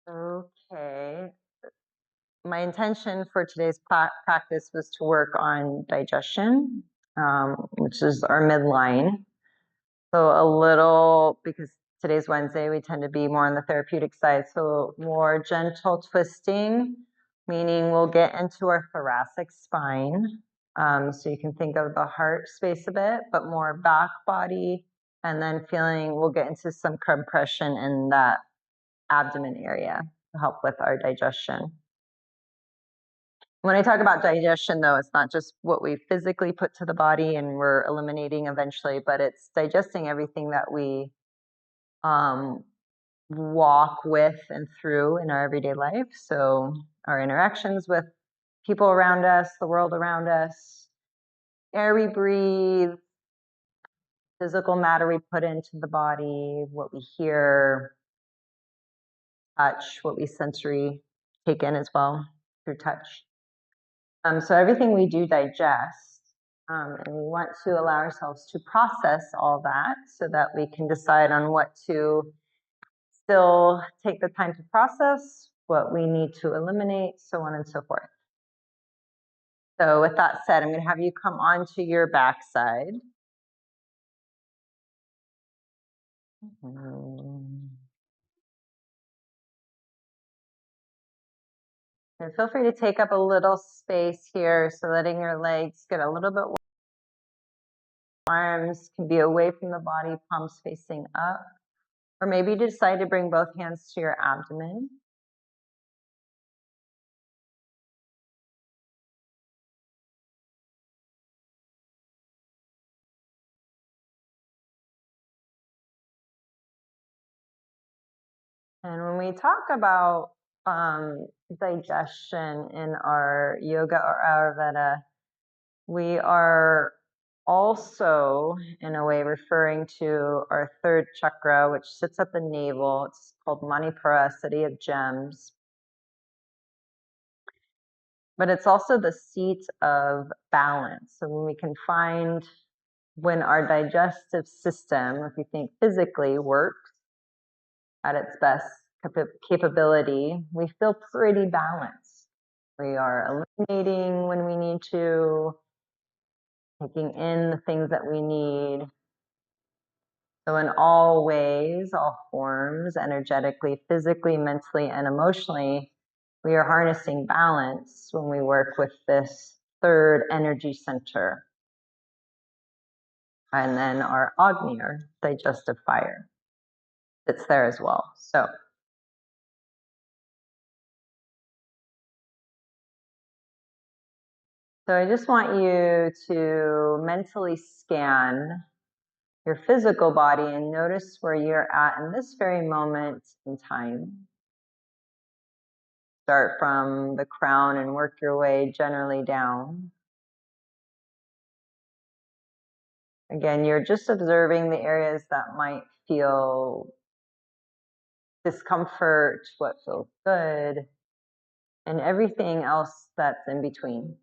Okay. My intention for today's practice was to work on digestion, which is our midline. So a little, because today's Wednesday, we tend to be more on the therapeutic side. So more gentle twisting, meaning we'll get into our thoracic spine. So you can think of the heart space a bit, but more back body. And then we'll get into some compression in that abdomen area to help with our digestion. When I talk about digestion, though, it's not just what we physically put to the body and we're eliminating eventually, but it's digesting everything that we walk with and through in our everyday life. So our interactions with people around us, the world around us, air we breathe, physical matter we put into the body, what we hear, touch, what we sensory take in as well through touch. So everything we do digest, and we want to allow ourselves to process all that so that we can decide on what to still take the time to process, what we need to eliminate, so on and so forth. So with that said, I'm going to have you come onto your backside. And feel free to take up a little space here, so letting your legs get a little bit wide. Arms can be away from the body, palms facing up. Or maybe decide to bring both hands to your abdomen. And when we talk about digestion in our yoga or Ayurveda, we are also, in a way, referring to our third chakra, which sits at the navel. It's called Manipura, city of gems. But it's also the seat of balance. So when we can find when our digestive system, if we think physically, works at its best capability, we feel pretty balanced. We are eliminating when we need to, taking in the things that we need. So in all ways, all forms, energetically, physically, mentally, and emotionally, we are harnessing balance when we work with this third energy center. And then our Agni, or digestive fire, it's there as well. So I just want you to mentally scan your physical body and notice where you're at in this very moment in time. Start from the crown and work your way generally down. Again, you're just observing the areas that might feel discomfort, what feels good, and everything else that's in between.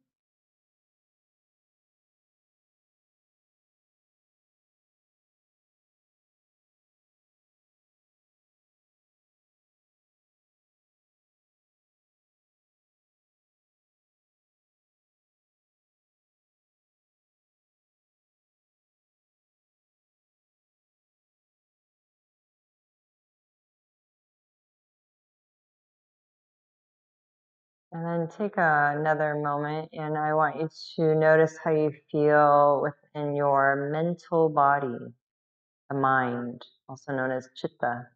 And then take another moment, and I want you to notice how you feel within your mental body, the mind, also known as chitta.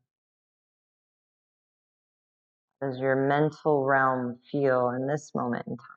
How does your mental realm feel in this moment in time?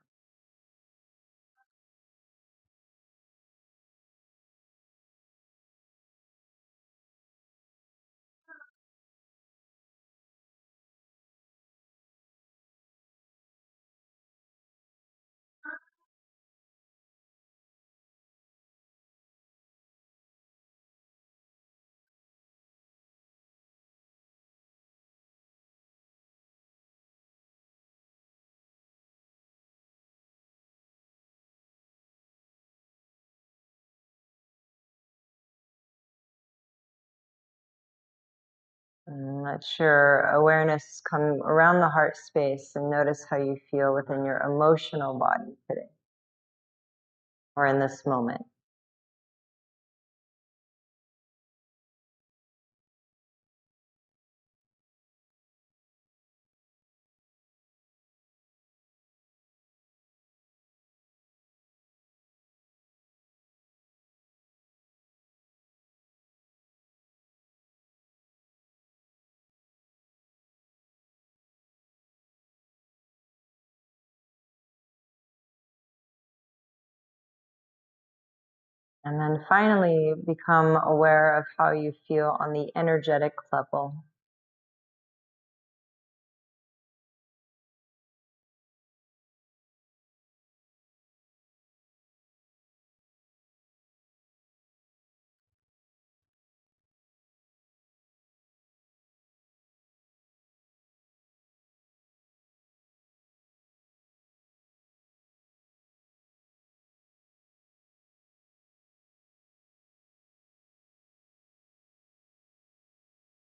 And let your awareness come around the heart space and notice how you feel within your emotional body today or in this moment. And then finally, become aware of how you feel on the energetic level.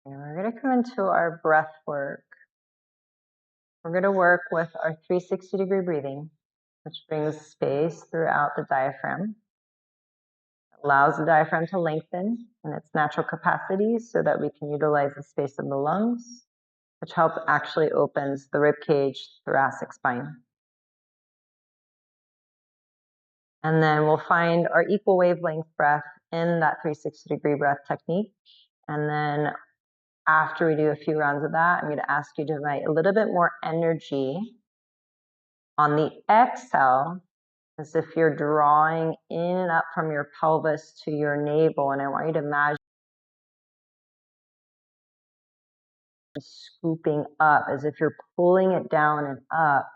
And we're going to come into our breath work. We're going to work with our 360-degree breathing, which brings space throughout the diaphragm, allows the diaphragm to lengthen in its natural capacity so that we can utilize the space of the lungs, which helps actually opens the rib cage, thoracic spine. And then we'll find our equal wavelength breath in that 360-degree breath technique. And then after we do a few rounds of that, I'm going to ask you to invite a little bit more energy on the exhale, as if you're drawing in and up from your pelvis to your navel. And I want you to imagine scooping up as if you're pulling it down and up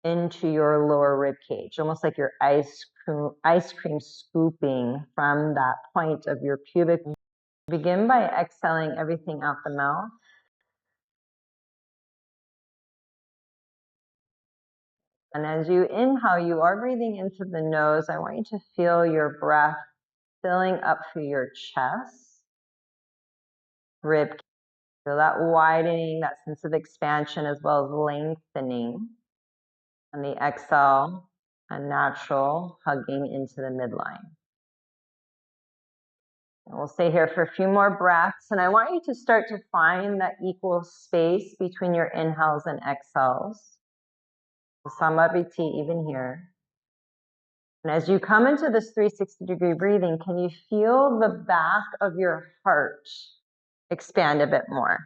into your lower rib cage, almost like your ice cream scooping from that point of your pubic. Begin by exhaling everything out the mouth. And as you inhale, you are breathing into the nose. I want you to feel your breath filling up through your chest, rib cage. Feel that widening, that sense of expansion as well as lengthening. And the exhale, a natural hugging into the midline. And we'll stay here for a few more breaths. And I want you to start to find that equal space between your inhales and exhales. Samabhiti even here. And as you come into this 360-degree breathing, can you feel the back of your heart expand a bit more?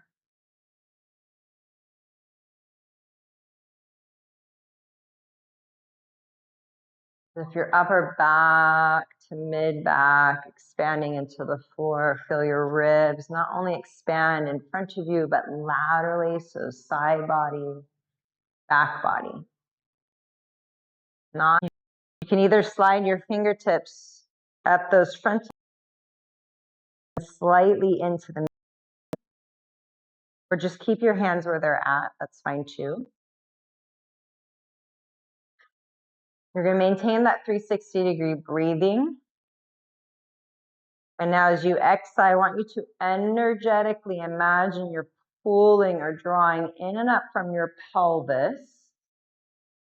If your upper back to mid back expanding into the floor, feel your ribs not only expand in front of you, but laterally, so side body, back body. You can either slide your fingertips at those frontal slightly into the, or just keep your hands where they're at. That's fine too. You're going to maintain that 360-degree breathing. And now as you exhale, I want you to energetically imagine you're pulling or drawing in and up from your pelvis.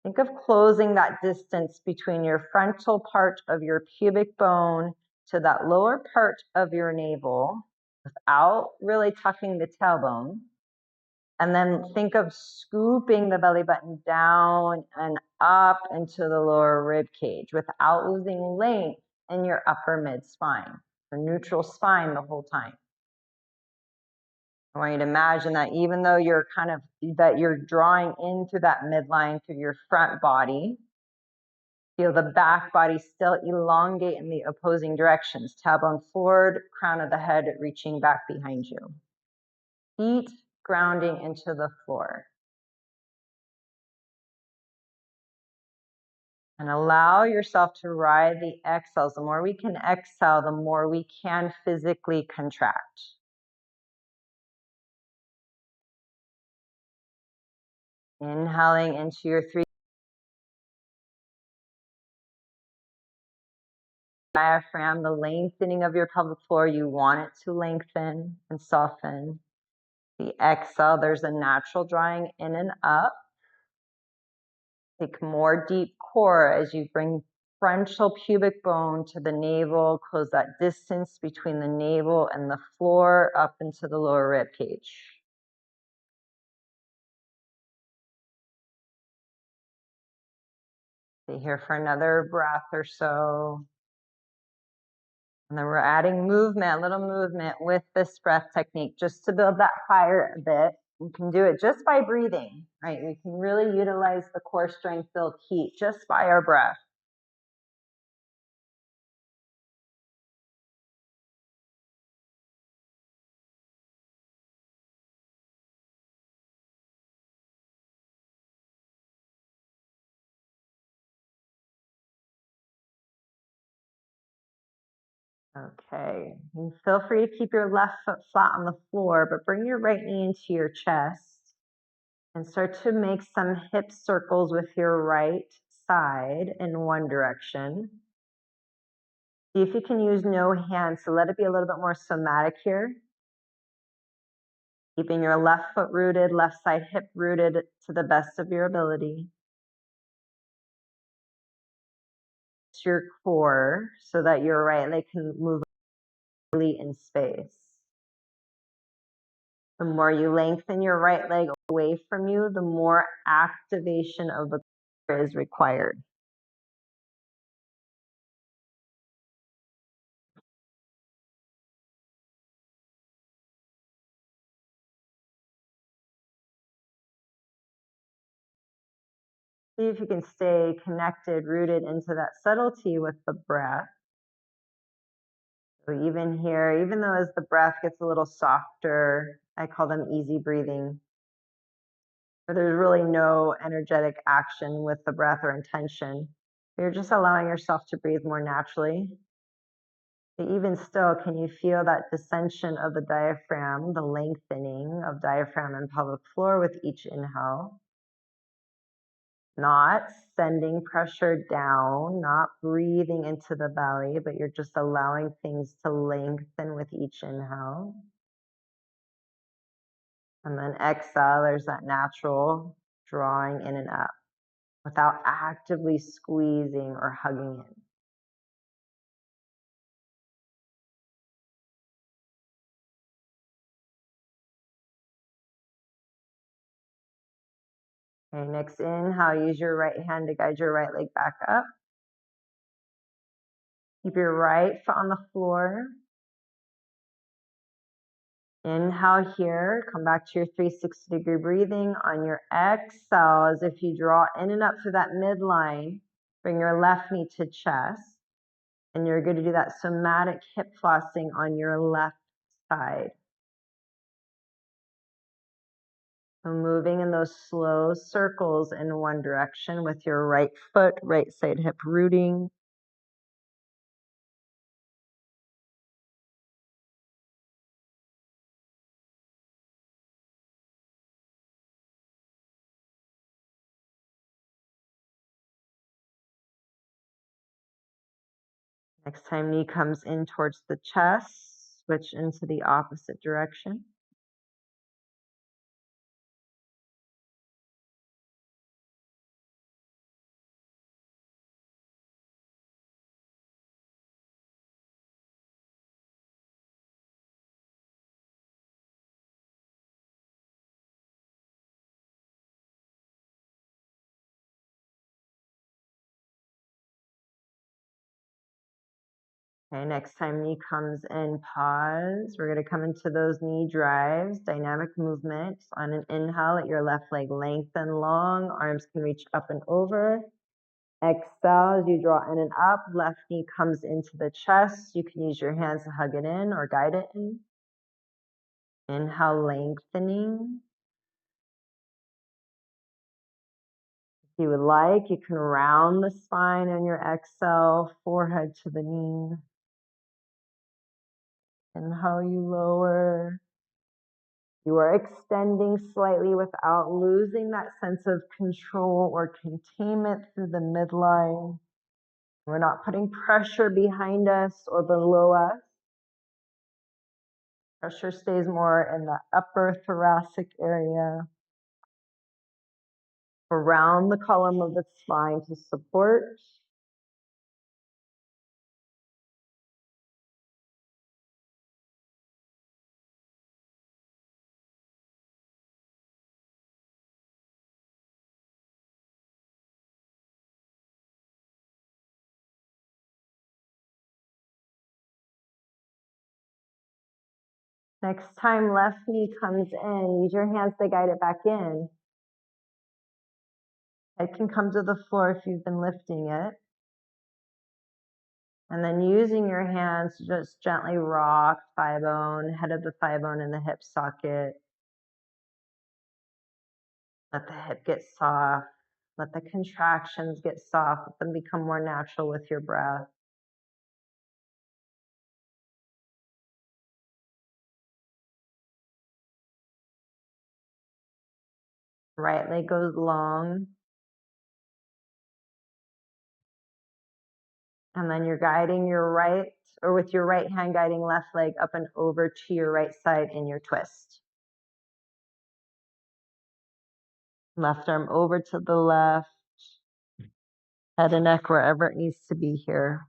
Think of closing that distance between your frontal part of your pubic bone to that lower part of your navel without really tucking the tailbone. And then think of scooping the belly button down and up into the lower rib cage without losing length in your upper mid spine, the neutral spine the whole time. I want you to imagine that even though you're you're drawing into that midline through your front body, feel the back body still elongate in the opposing directions. Tailbone forward, crown of the head reaching back behind you. Feet grounding into the floor. And allow yourself to ride the exhales. The more we can exhale, the more we can physically contract. Inhaling into your three diaphragm, the lengthening of your pelvic floor. You want it to lengthen and soften. The exhale, there's a natural drawing in and up. Take more deep core as you bring frontal pubic bone to the navel, close that distance between the navel and the floor up into the lower rib cage. Stay here for another breath or so. And then we're adding movement, a little movement with this breath technique just to build that fire a bit. We can do it just by breathing, right? We can really utilize the core strength, build heat just by our breath. Okay, and feel free to keep your left foot flat on the floor, but bring your right knee into your chest and start to make some hip circles with your right side in one direction. See if you can use no hands, so let it be a little bit more somatic here. Keeping your left foot rooted, left side hip rooted to the best of your ability. It's your core so that your right leg can move freely in space. The more you lengthen your right leg away from you, the more activation of the core is required. See if you can stay connected, rooted into that subtlety with the breath. So even here, even though as the breath gets a little softer, I call them easy breathing, where there's really no energetic action with the breath or intention. You're just allowing yourself to breathe more naturally. But even still, can you feel that descension of the diaphragm, the lengthening of diaphragm and pelvic floor with each inhale? Not sending pressure down, not breathing into the belly, but you're just allowing things to lengthen with each inhale. And then exhale, there's that natural drawing in and up without actively squeezing or hugging in. Okay, next inhale, use your right hand to guide your right leg back up. Keep your right foot on the floor. Inhale here, come back to your 360-degree breathing. On your exhale, as if you draw in and up through that midline, bring your left knee to chest. And you're going to do that somatic hip flossing on your left side. So moving in those slow circles in one direction with your right foot, right side hip rooting. Next time knee comes in towards the chest, switch into the opposite direction. Okay, next time knee comes in, pause. We're going to come into those knee drives, dynamic movement. On an inhale, let your left leg lengthen long, arms can reach up and over. Exhale, as you draw in and up, left knee comes into the chest. You can use your hands to hug it in or guide it in. Inhale, lengthening. If you would like, you can round the spine on your exhale, forehead to the knee. Inhale, you lower. You are extending slightly without losing that sense of control or containment through the midline. We're not putting pressure behind us or below us. Pressure stays more in the upper thoracic area, around the column of the spine to support. Next time left knee comes in, use your hands to guide it back in. Head can come to the floor if you've been lifting it. And then using your hands to just gently rock thigh bone, head of the thigh bone in the hip socket. Let the hip get soft. Let the contractions get soft. Let them become more natural with your breath. Right leg goes long. And then you're guiding your right, or with your right hand guiding left leg up and over to your right side in your twist. Left arm over to the left. Head and neck wherever it needs to be here.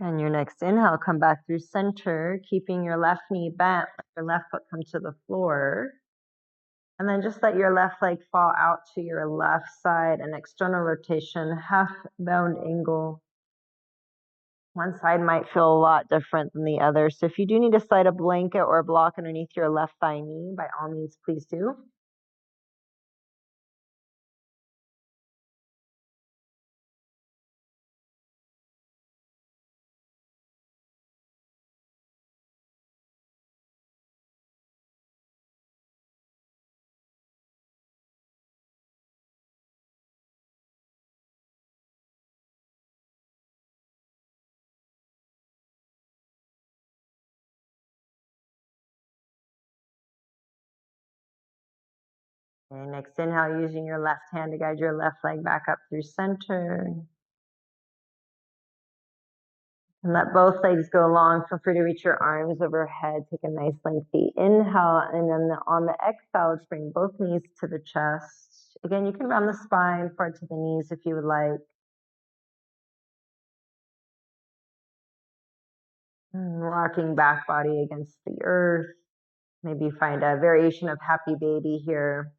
And your next inhale, come back through center, keeping your left knee bent, let your left foot come to the floor. And then just let your left leg fall out to your left side, an external rotation, half bound angle. One side might feel a lot different than the other. So if you do need to slide a blanket or a block underneath your left thigh knee, by all means, please do. Okay, next inhale, using your left hand to guide your left leg back up through center. And let both legs go long. Feel free to reach your arms overhead. Take a nice lengthy inhale. And then on the exhale, let's bring both knees to the chest. Again, you can round the spine forward to the knees if you would like. Rocking back body against the earth. Maybe find a variation of happy baby here.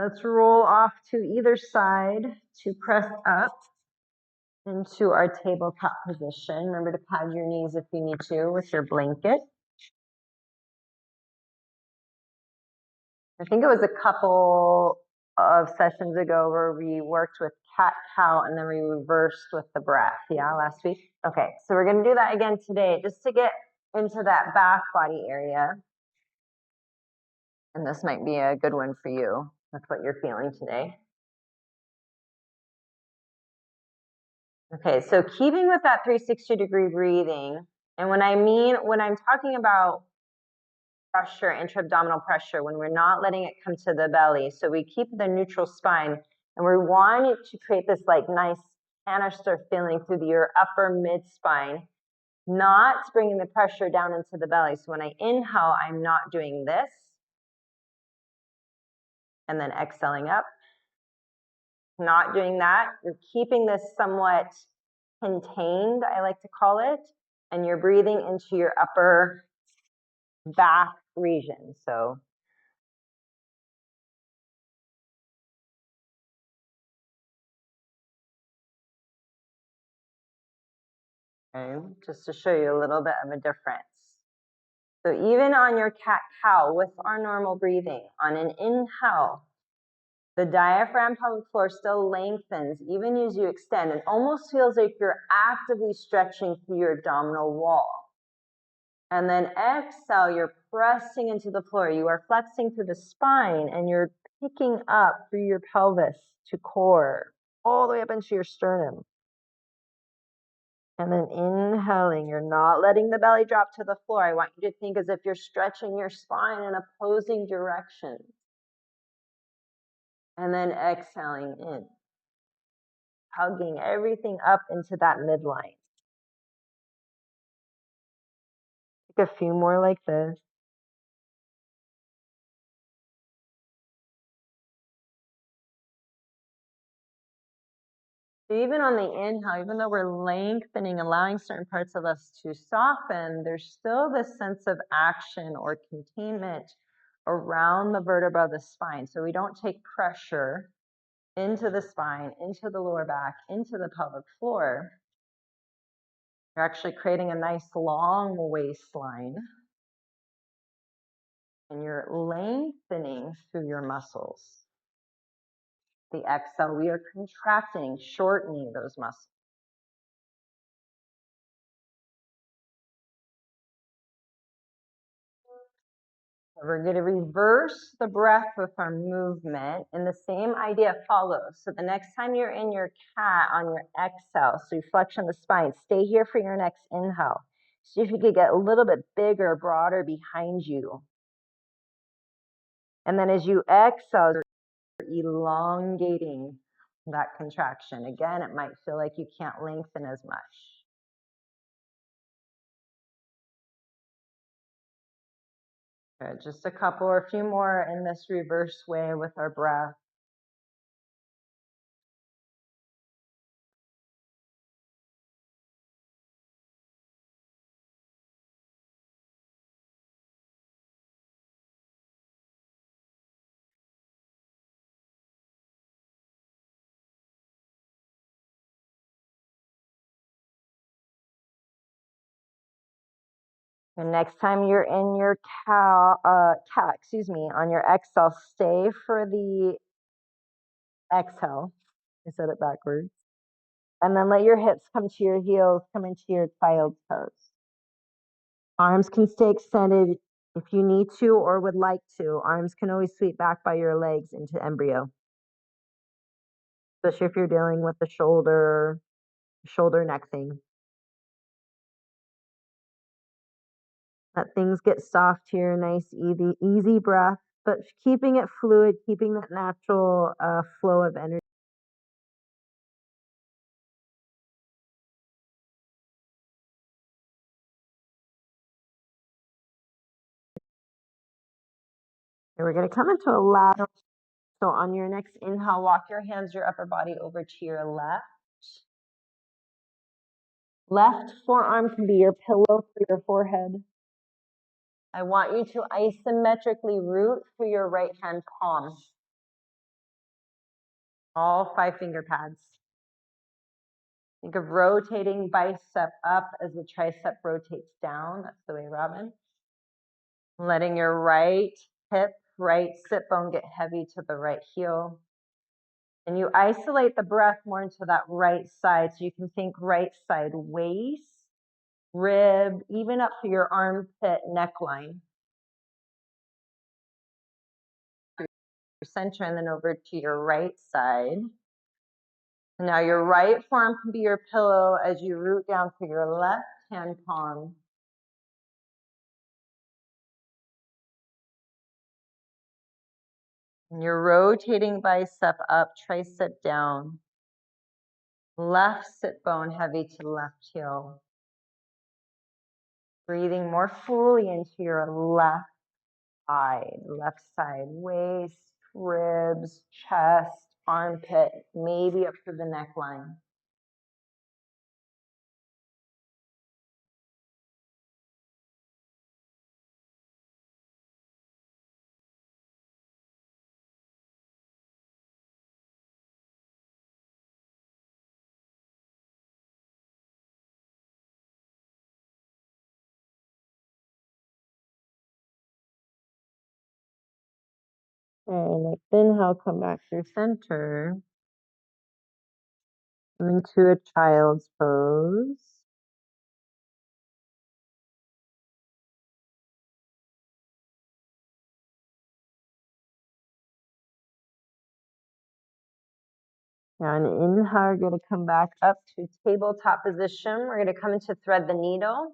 Let's roll off to either side to press up into our tabletop position. Remember to pad your knees if you need to with your blanket. I think it was a couple of sessions ago where we worked with cat cow and then we reversed with the breath. Yeah, last week. Okay, so we're going to do that again today just to get into that back body area. And this might be a good one for you. That's what you're feeling today. Okay, so keeping with that 360-degree breathing, and when I'm talking about pressure, intra-abdominal pressure, when we're not letting it come to the belly, so we keep the neutral spine, and we want to create this like nice canister feeling through your upper mid spine, not bringing the pressure down into the belly. So when I inhale, I'm not doing this, and then exhaling up. Not doing that. You're keeping this somewhat contained, I like to call it, and you're breathing into your upper back region. So Okay, just to show you a little bit of a difference. So even on your cat-cow with our normal breathing, on an inhale, the diaphragm pelvic floor still lengthens even as you extend. It almost feels like you're actively stretching through your abdominal wall. And then exhale, you're pressing into the floor. You are flexing through the spine and you're picking up through your pelvis to core, all the way up into your sternum. And then inhaling, you're not letting the belly drop to the floor. I want you to think as if you're stretching your spine in opposing directions. And then exhaling in, hugging everything up into that midline. Take a few more like this. So even on the inhale, even though we're lengthening, allowing certain parts of us to soften, there's still this sense of action or containment around the vertebra of the spine. So we don't take pressure into the spine, into the lower back, into the pelvic floor. You're actually creating a nice long waistline. And you're lengthening through your muscles. The exhale, we are contracting, shortening those muscles. We're going to reverse the breath with our movement, and the same idea follows. So the next time you're in your cat on your exhale, so you flexion the spine, stay here for your next inhale. See if you could get a little bit bigger, broader behind you. And then as you exhale, you're elongating that contraction. Again, it might feel like you can't lengthen as much. Good. Just a couple or a few more in this reverse way with our breath. And next time you're in your on your exhale, stay for the exhale. I said it backwards. And then let your hips come to your heels, come into your child's pose. Arms can stay extended if you need to or would like to. Arms can always sweep back by your legs into embryo. Especially if you're dealing with the shoulder neck thing. Let things get soft here, nice, easy breath, but keeping it fluid, keeping that natural flow of energy. And we're going to come into a lateral. So on your next inhale, walk your hands, your upper body over to your left. Left forearm can be your pillow for your forehead. I want you to isometrically root through your right hand palm. All 5 finger pads. Think of rotating bicep up as the tricep rotates down. That's the way, Robin. Letting your right hip, right sit bone get heavy to the right heel. And you isolate the breath more into that right side. So you can think right side waist, rib, even up to your armpit neckline. Your center and then over to your right side. Now your right forearm can be your pillow as you root down to your left hand palm. And you're rotating bicep up, tricep down. Left sit bone heavy to left heel. Breathing more fully into your left side, waist, ribs, chest, armpit, maybe up to the neckline. And next inhale, come back through center into a child's pose. And inhale, you're going to come back up to tabletop position. We're going to come into thread the needle,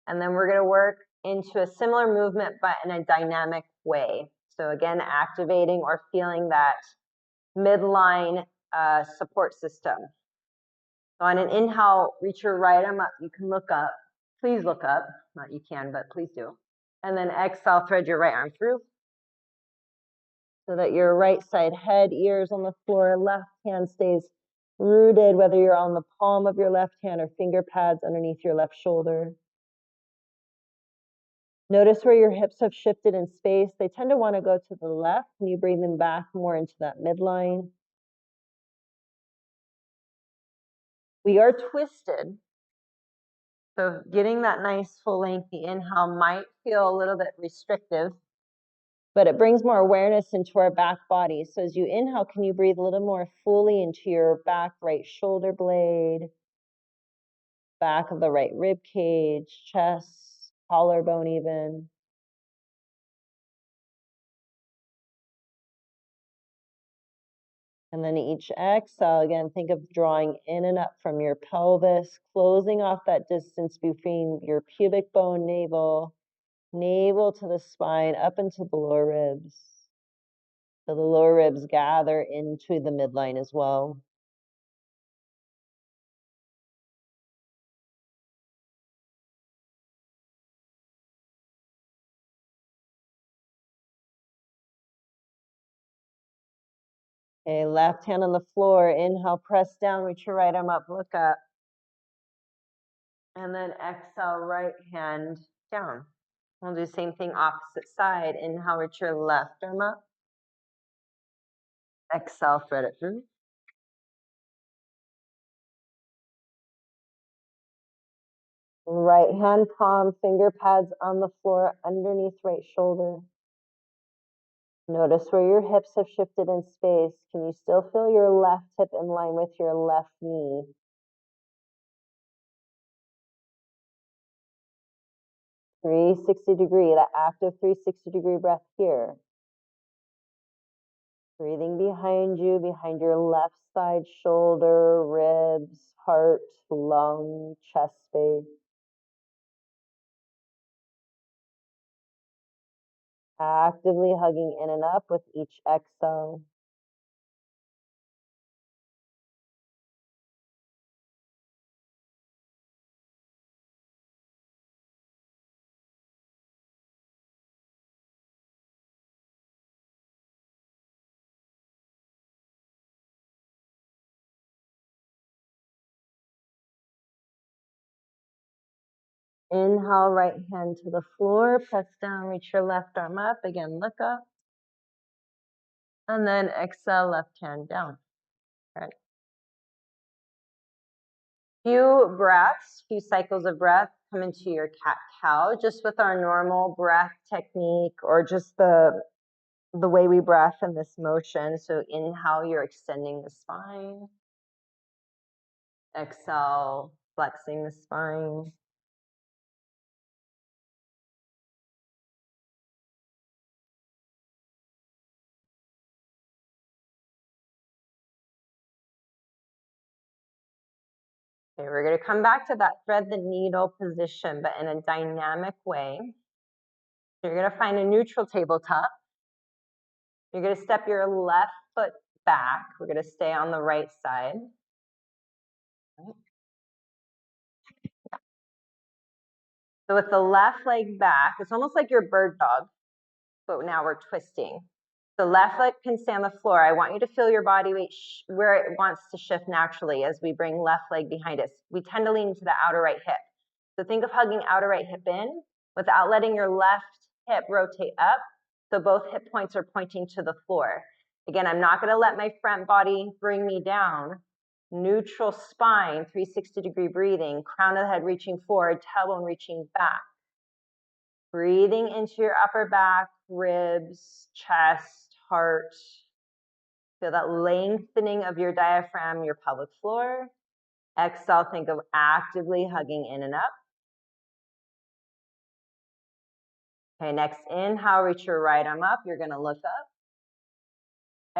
and then we're going to work into a similar movement, but in a dynamic way. So again, activating or feeling that midline support system. So on an inhale, reach your right arm up. You can look up. Please look up. Not you can, but please do. And then exhale, thread your right arm through, so that your right side head, ears on the floor, left hand stays rooted, whether you're on the palm of your left hand or finger pads underneath your left shoulder. Notice where your hips have shifted in space. They tend to want to go to the left. Can you bring them back more into that midline? We are twisted. So getting that nice full lengthy inhale might feel a little bit restrictive, but it brings more awareness into our back body. So as you inhale, can you breathe a little more fully into your back right shoulder blade, back of the right rib cage, chest, collarbone even. And then each exhale, again, think of drawing in and up from your pelvis, closing off that distance between your pubic bone, navel to the spine, up into the lower ribs. So the lower ribs gather into the midline as well. Okay, left hand on the floor. Inhale, press down, reach your right arm up, look up. And then exhale, right hand down. We'll do the same thing opposite side. Inhale, reach your left arm up. Exhale, thread it through. Right hand palm, finger pads on the floor underneath right shoulder. Notice where your hips have shifted in space. Can you still feel your left hip in line with your left knee? .360, that active 360-degree breath here. Breathing behind you, behind your left side shoulder, ribs, heart, lung, chest space. Actively hugging in and up with each exhale. Inhale, right hand to the floor, press down, reach your left arm up. Again, look up. And then exhale, left hand down. All right. Few breaths, few cycles of breath, come into your cat-cow, just with our normal breath technique, or just the way we breath in this motion. So inhale, you're extending the spine. Exhale, flexing the spine. Okay, we're going to come back to that thread the needle position, but in a dynamic way. So you're going to find a neutral tabletop. You're going to step your left foot back. We're going to stay on the right side. So with the left leg back, it's almost like your bird dog, but now we're twisting. The left leg can stay on the floor. I want you to feel your body weight where it wants to shift naturally as we bring left leg behind us. We tend to lean to the outer right hip. So think of hugging outer right hip in without letting your left hip rotate up. So both hip points are pointing to the floor. Again, I'm not going to let my front body bring me down. Neutral spine, 360-degree breathing, crown of the head reaching forward, tailbone reaching back. Breathing into your upper back, ribs, chest, heart. Feel that lengthening of your diaphragm, your pelvic floor. Exhale, think of actively hugging in and up. Okay, next inhale, reach your right arm up. You're gonna look up.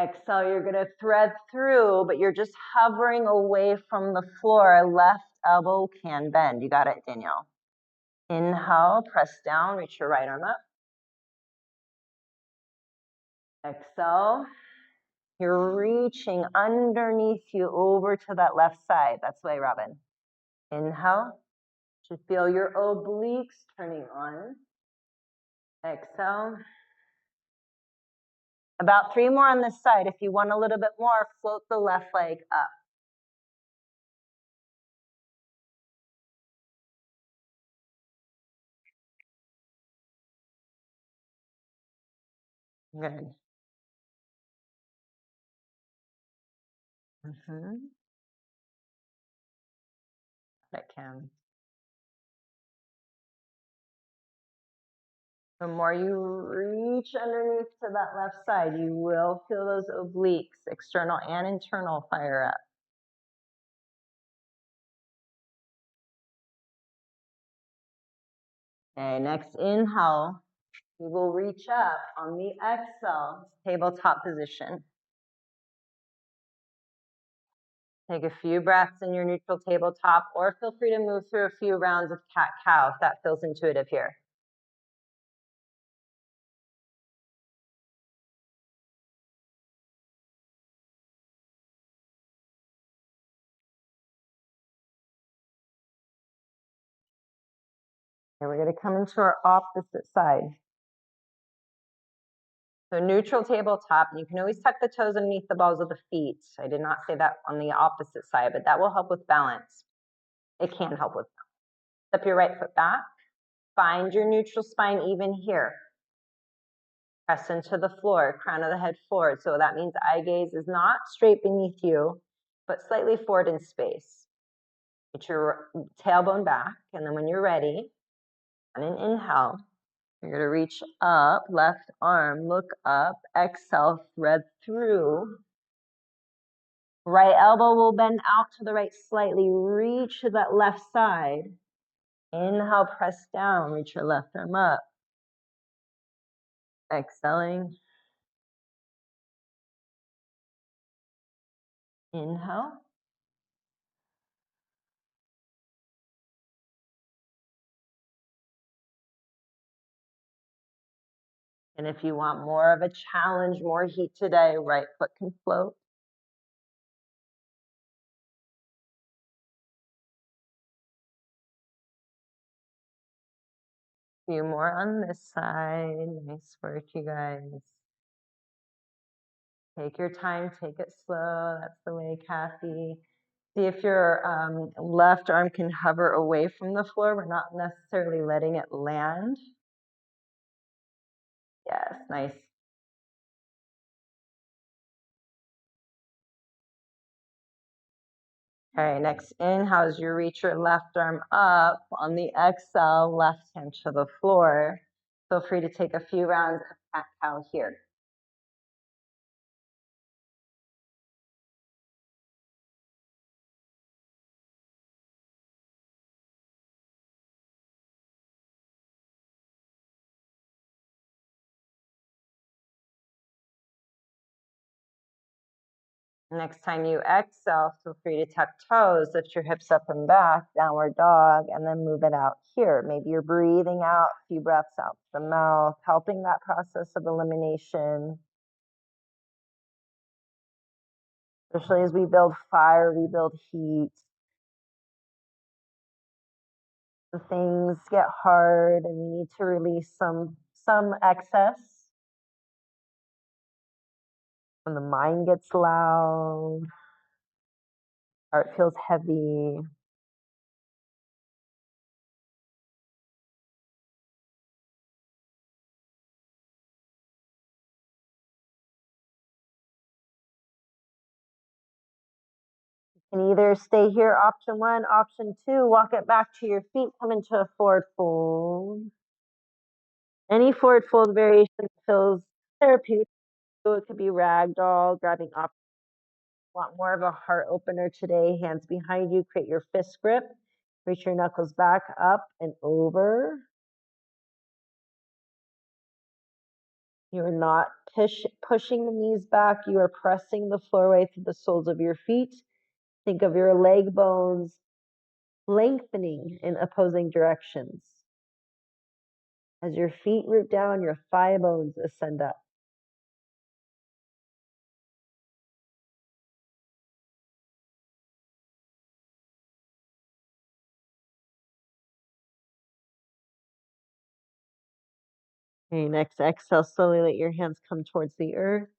Exhale, you're gonna thread through, but you're just hovering away from the floor. Left elbow can bend. You got it, Danielle. Inhale, press down, reach your right arm up. Exhale, you're reaching underneath you over to that left side. That's way, Robin. Inhale, to feel your obliques turning on. Exhale. About 3 more on this side. If you want a little bit more, float the left leg up. Good. That can. The more you reach underneath to that left side, you will feel those obliques, external and internal, fire up. Okay, next inhale, we will reach up on the exhale, tabletop position. Take a few breaths in your neutral tabletop, or feel free to move through a few rounds of cat-cow if that feels intuitive here. Okay, we're going to come into our opposite side. So neutral tabletop, and you can always tuck the toes underneath the balls of the feet. I did not say that on the opposite side, but that will help with balance. It can help with balance. Step your right foot back. Find your neutral spine even here. Press into the floor, crown of the head forward. So that means eye gaze is not straight beneath you, but slightly forward in space. Get your tailbone back, and then when you're ready, on an inhale, you're going to reach up, left arm, look up, exhale, thread through. Right elbow will bend out to the right slightly. Reach to that left side. Inhale, press down, reach your left arm up. Exhaling. Inhale. And if you want more of a challenge, more heat today, right foot can float. A few more on this side. Nice work, you guys. Take your time, take it slow. That's the way, Kathy. See if your left arm can hover away from the floor. We're not necessarily letting it land. Yes, nice. Okay, next inhale as you reach your left arm up. On the exhale, left hand to the floor. Feel free to take a few rounds of cat-cow here. Next time you exhale, feel free to tuck toes, lift your hips up and back, downward dog, and then move it out here. Maybe you're breathing out, a few breaths out the mouth, helping that process of elimination. Especially as we build fire, we build heat. The things get hard and we need to release some excess. When the mind gets loud, heart feels heavy. You can either stay here, option 1, option 2, walk it back to your feet, come into a forward fold. Any forward fold variation feels therapeutic. So it could be ragdoll, grabbing up. Want more of a heart opener today? Hands behind you, create your fist grip. Reach your knuckles back, up and over. You're not pushing the knees back. You are pressing the floor away through the soles of your feet. Think of your leg bones lengthening in opposing directions. As your feet root down, your thigh bones ascend up. Okay, next exhale, slowly let your hands come towards the earth.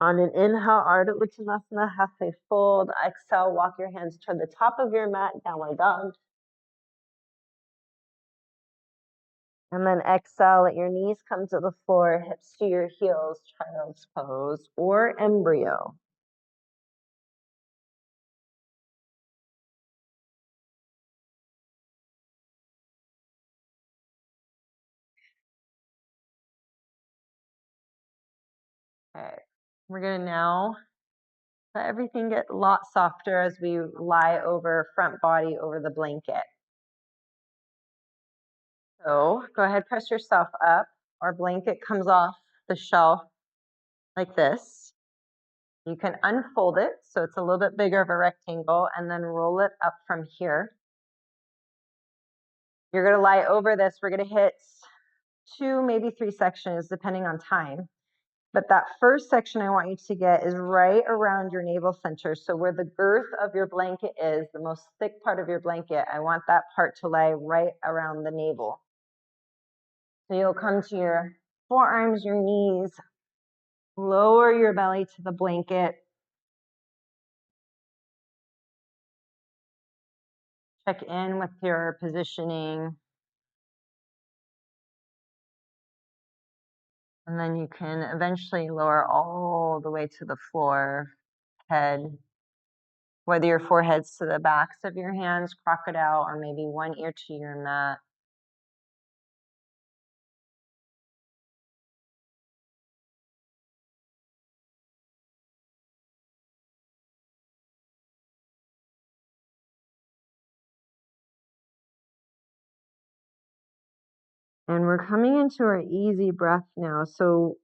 On an inhale, Ardha Uttanasana, halfway fold. Exhale, walk your hands toward the top of your mat, downward dog. And then exhale, let your knees come to the floor, hips to your heels, child's pose or embryo. Okay, we're gonna now let everything get a lot softer as we lie over front body over the blanket. So go ahead, press yourself up. Our blanket comes off the shelf like this. You can unfold it so it's a little bit bigger of a rectangle and then roll it up from here. You're gonna lie over this. We're gonna hit 2, maybe 3 sections depending on time. But that first section I want you to get is right around your navel center. So where the girth of your blanket is, the most thick part of your blanket, I want that part to lie right around the navel. So you'll come to your forearms, your knees, lower your belly to the blanket. Check in with your positioning. And then you can eventually lower all the way to the floor, head, whether your forehead's to the backs of your hands, crocodile, or maybe one ear to your mat. And we're coming into our easy breath now. So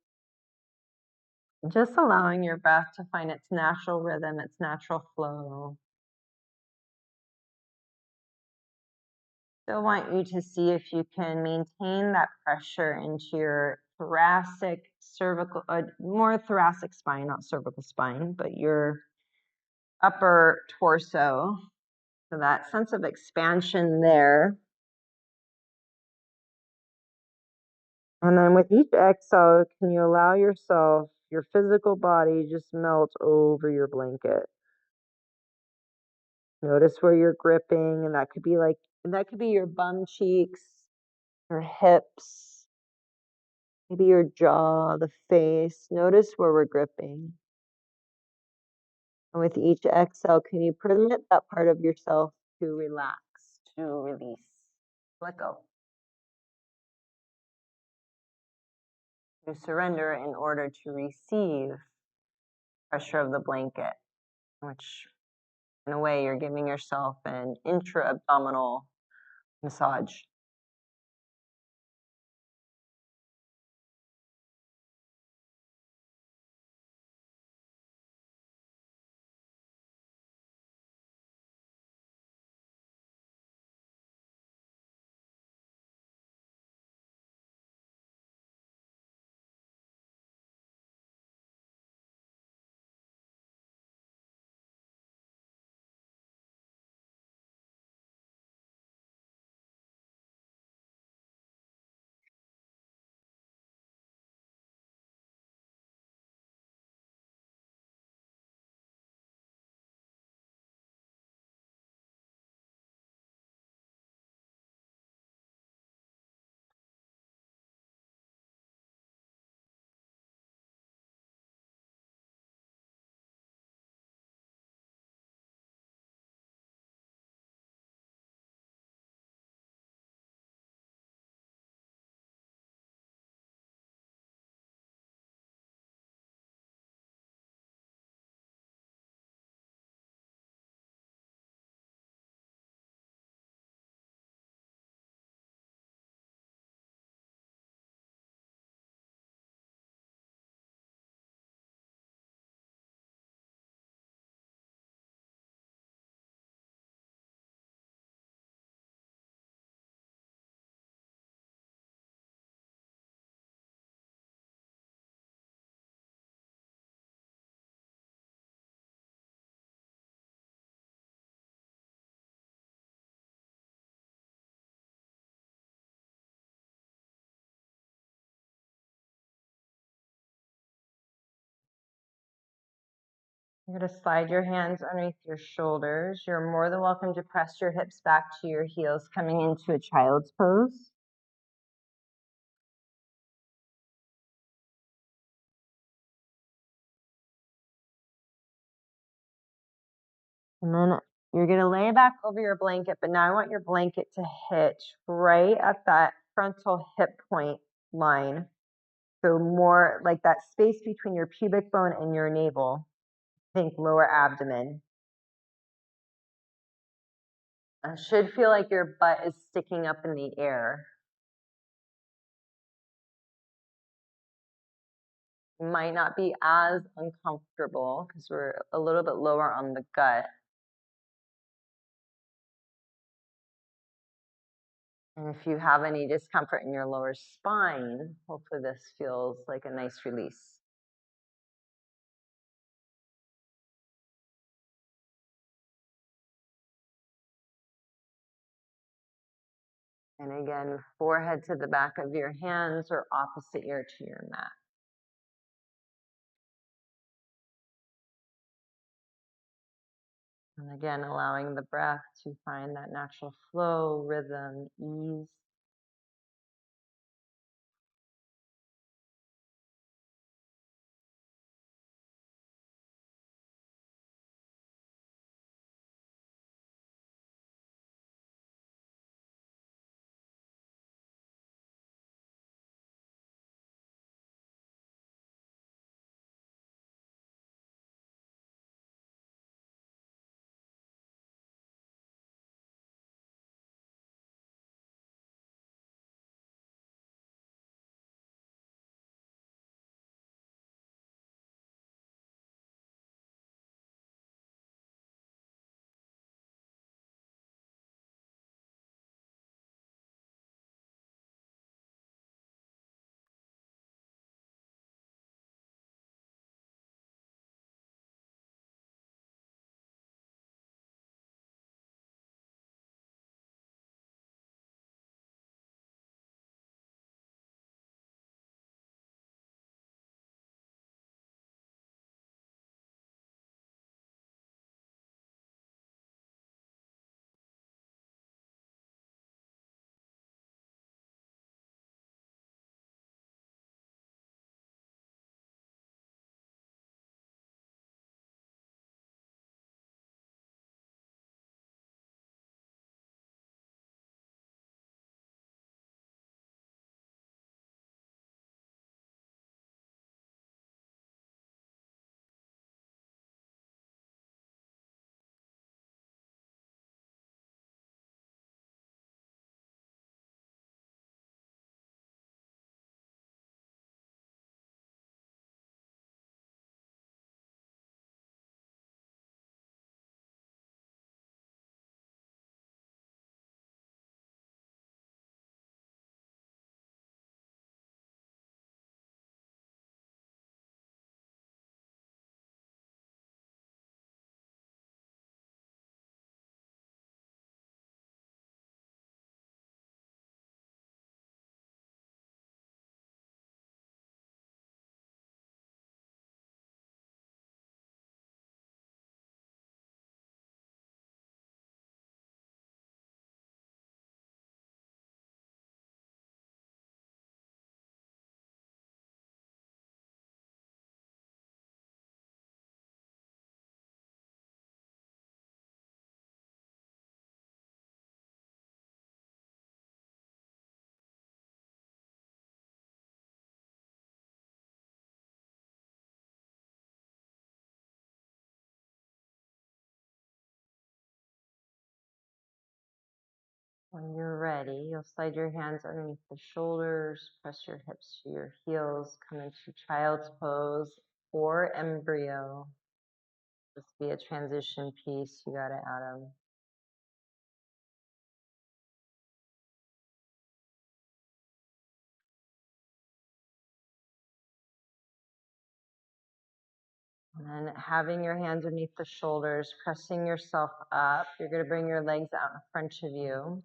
just allowing your breath to find its natural rhythm, its natural flow. Still want you to see if you can maintain that pressure into your thoracic, cervical, more thoracic spine, not cervical spine, but your upper torso. So that sense of expansion there. And then with each exhale, can you allow yourself, your physical body, just melt over your blanket? Notice where you're gripping, and that could be your bum cheeks, your hips, maybe your jaw, the face. Notice where we're gripping. And with each exhale, can you permit that part of yourself to relax, to release, let go, to surrender in order to receive pressure of the blanket, which in a way you're giving yourself an intra-abdominal massage. You're going to slide your hands underneath your shoulders. You're more than welcome to press your hips back to your heels, coming into a child's pose. And then you're going to lay back over your blanket, but now I want your blanket to hitch right at that frontal hip point line. So more like that space between your pubic bone and your navel. Think lower abdomen. It should feel like your butt is sticking up in the air. It might not be as uncomfortable because we're a little bit lower on the gut. And if you have any discomfort in your lower spine, hopefully this feels like a nice release. And again, forehead to the back of your hands or opposite ear to your mat. And again, allowing the breath to find that natural flow, rhythm, ease. When you're ready, you'll slide your hands underneath the shoulders, press your hips to your heels, come into child's pose or embryo. This be a transition piece. You got it, Adam. And then having your hands underneath the shoulders, pressing yourself up. You're going to bring your legs out in front of you.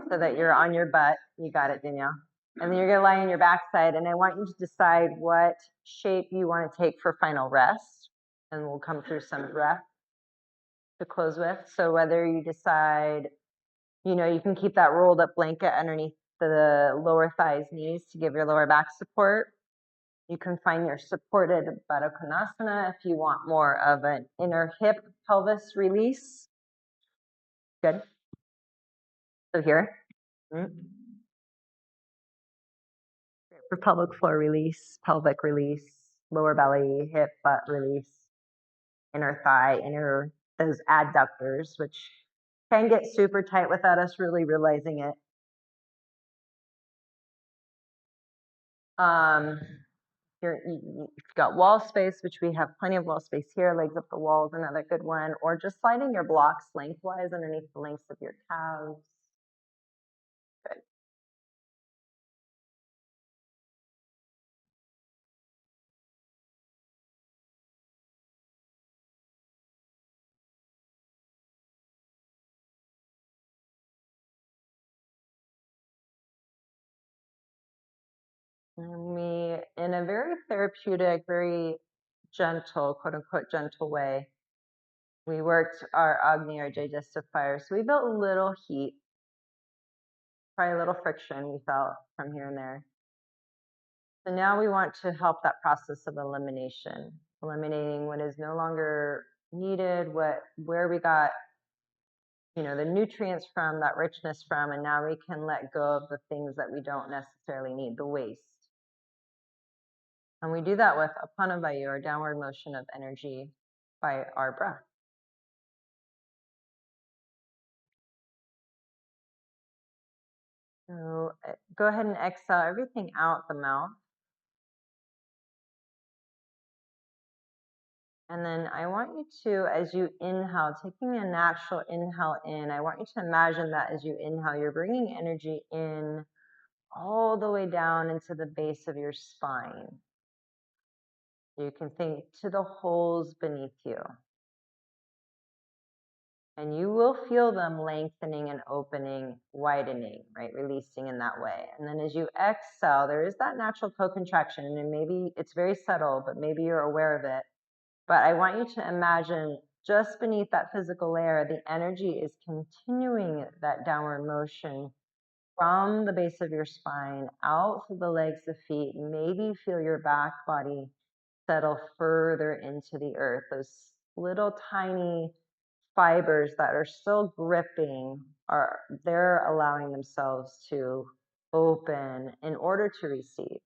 So that you're on your butt. You got it, Danielle. And then you're gonna lie on your backside, and I want you to decide what shape you want to take for final rest. And we'll come through some breath to close with. So whether you decide, you can keep that rolled up blanket underneath the lower thighs, knees to give your lower back support. You can find your supported Baddha Konasana if you want more of an inner hip pelvis release. Good. So here. For pelvic floor release, pelvic release, lower belly, hip, butt release, inner thigh, those adductors, which can get super tight without us really realizing it. You've got wall space, which we have plenty of wall space here. Legs up the wall is another good one. Or just sliding your blocks lengthwise underneath the lengths of your calves. Good. And we, in a very therapeutic, very gentle, quote unquote, gentle way, we worked our Agni, our digestive fire. So we built a little heat, probably a little friction we felt from here and there. So now we want to help that process of elimination, eliminating what is no longer needed, where we got, the nutrients from, that richness from, and now we can let go of the things that we don't necessarily need, the waste. And we do that with Apana Vayu, or downward motion of energy, by our breath. So go ahead and exhale everything out the mouth. And then I want you to, as you inhale, taking a natural inhale in, I want you to imagine that as you inhale, you're bringing energy in all the way down into the base of your spine. You can think to the holes beneath you. And you will feel them lengthening and opening, widening, right? Releasing in that way. And then as you exhale, there is that natural co-contraction, and maybe it's very subtle, but maybe you're aware of it. But I want you to imagine just beneath that physical layer, the energy is continuing that downward motion from the base of your spine out through the legs, the feet. Maybe feel your back body settle further into the earth. Those little tiny fibers that are still gripping they're allowing themselves to open in order to receive.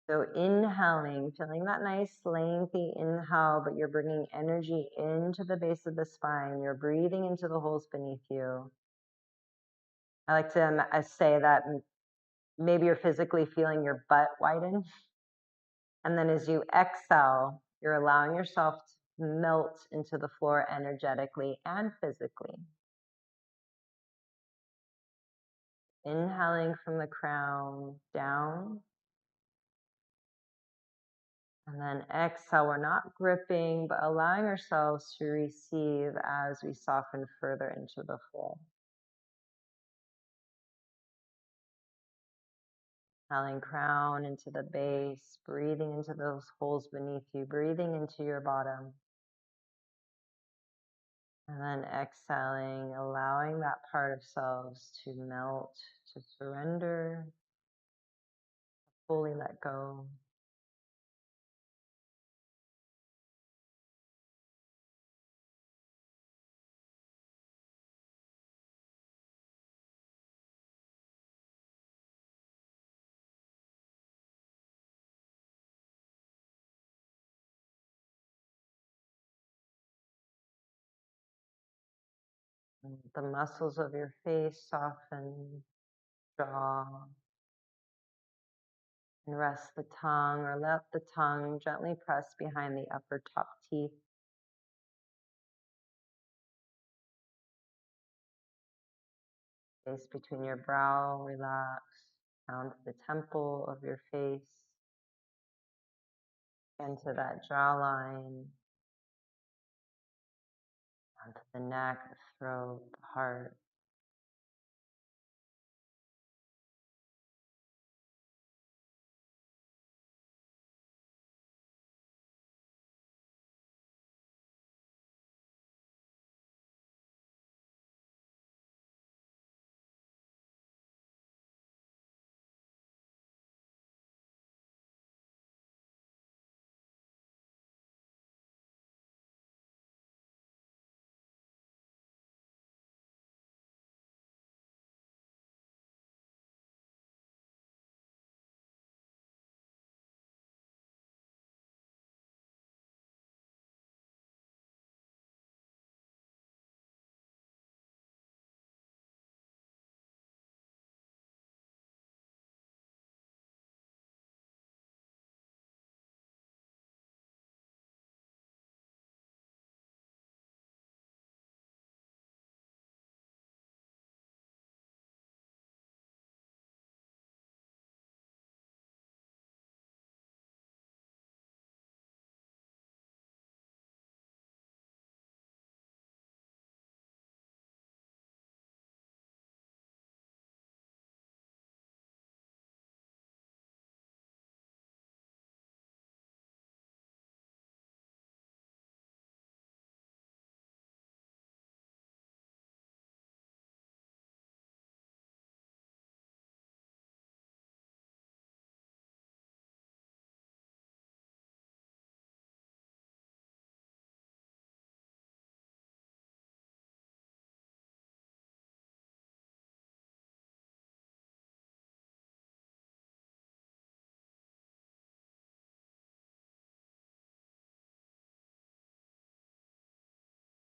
So inhaling, feeling that nice lengthy inhale, but you're bringing energy into the base of the spine. You're breathing into the holes beneath you. I like to say that maybe you're physically feeling your butt widen. And then as you exhale, you're allowing yourself to melt into the floor energetically and physically. Inhaling from the crown down. And then exhale, we're not gripping, but allowing ourselves to receive as we soften further into the floor. Inhaling crown into the base, breathing into those holes beneath you, breathing into your bottom. And then exhaling, allowing that part of selves to melt, to surrender, fully let go. And the muscles of your face soften, jaw, and rest the tongue, or let the tongue gently press behind the upper top teeth. Space between your brow, relax, down to the temple of your face, into that jawline, down to the neck, the throat, the heart.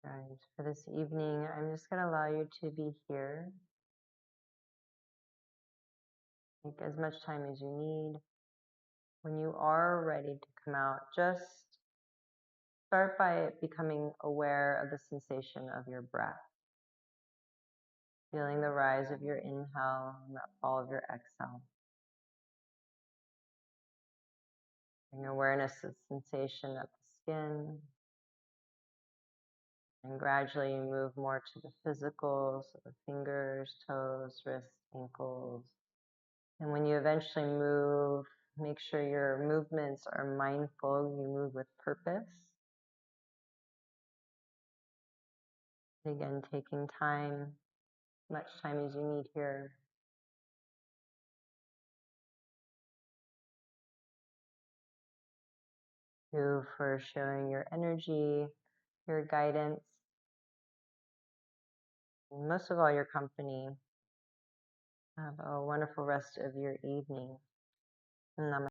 Guys, for this evening, I'm just going to allow you to be here. Take as much time as you need. When you are ready to come out, just start by becoming aware of the sensation of your breath. Feeling the rise of your inhale and the fall of your exhale. Bring awareness of the sensation of the skin. And gradually you move more to the physical, so the fingers, toes, wrists, ankles. And when you eventually move, make sure your movements are mindful. You move with purpose. Again, taking time, much time as you need here. You for sharing your energy, your guidance, and most of all, your company. Have a wonderful rest of your evening. Namaste.